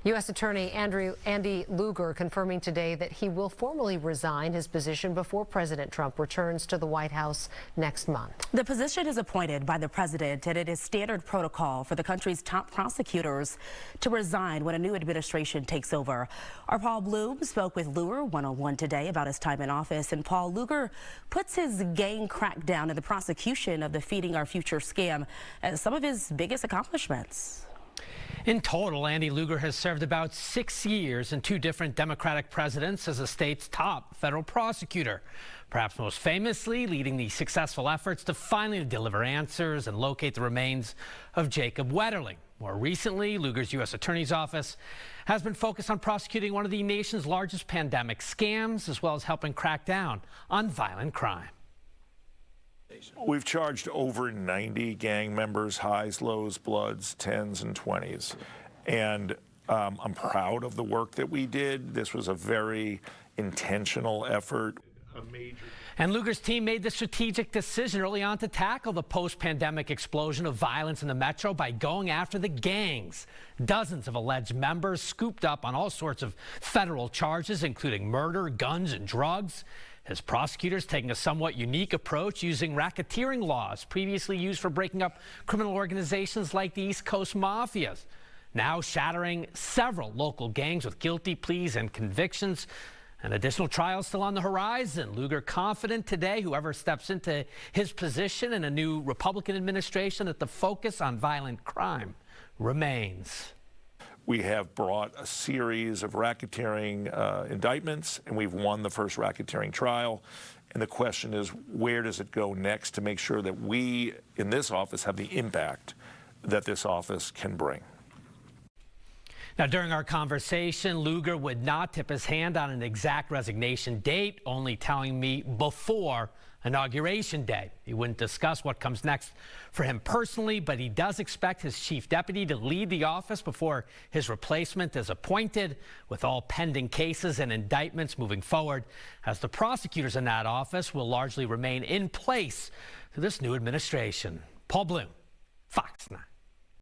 U.S. Attorney Andy Luger confirming today that he will formally resign his position before President Trump returns to the White House next month. The position is appointed by the president, and it is standard protocol for the country's top prosecutors to resign when a new administration takes over. Our Paul Blume spoke with Luger one-on-one today about his time in office, and Paul, Luger puts his gang crackdown in the prosecution of the Feeding Our Future scam as some of his biggest accomplishments. In total, Andy Luger has served about 6 years and 2 different Democratic presidents as the state's top federal prosecutor, perhaps most famously leading the successful efforts to finally deliver answers and locate the remains of Jacob Wetterling. More recently, Luger's U.S. Attorney's Office has been focused on prosecuting one of the nation's largest pandemic scams, as well as helping crack down on violent crime. We've charged over 90 gang members, highs, lows, bloods, 10s and 20s. And I'm proud of the work that we did. This was a very intentional effort. And Luger's team made the strategic decision early on to tackle the post-pandemic explosion of violence in the metro by going after the gangs. Dozens of alleged members scooped up on all sorts of federal charges, including murder, guns, and drugs. His prosecutors taking a somewhat unique approach, using racketeering laws previously used for breaking up criminal organizations like the East Coast mafias, now shattering several local gangs with guilty pleas and convictions. And additional trials still on the horizon. Luger confident today, whoever steps into his position in a new Republican administration, that the focus on violent crime remains. We have brought a series of racketeering indictments, and we've won the first racketeering trial. And the question is, where does it go next to make sure that we in this office have the impact that this office can bring? Now, during our conversation, Luger would not tip his hand on an exact resignation date, only telling me before Inauguration Day. He wouldn't discuss what comes next for him personally, but he does expect his chief deputy to lead the office before his replacement is appointed, with all pending cases and indictments moving forward, as the prosecutors in that office will largely remain in place through this new administration. Paul Blume, Fox 9.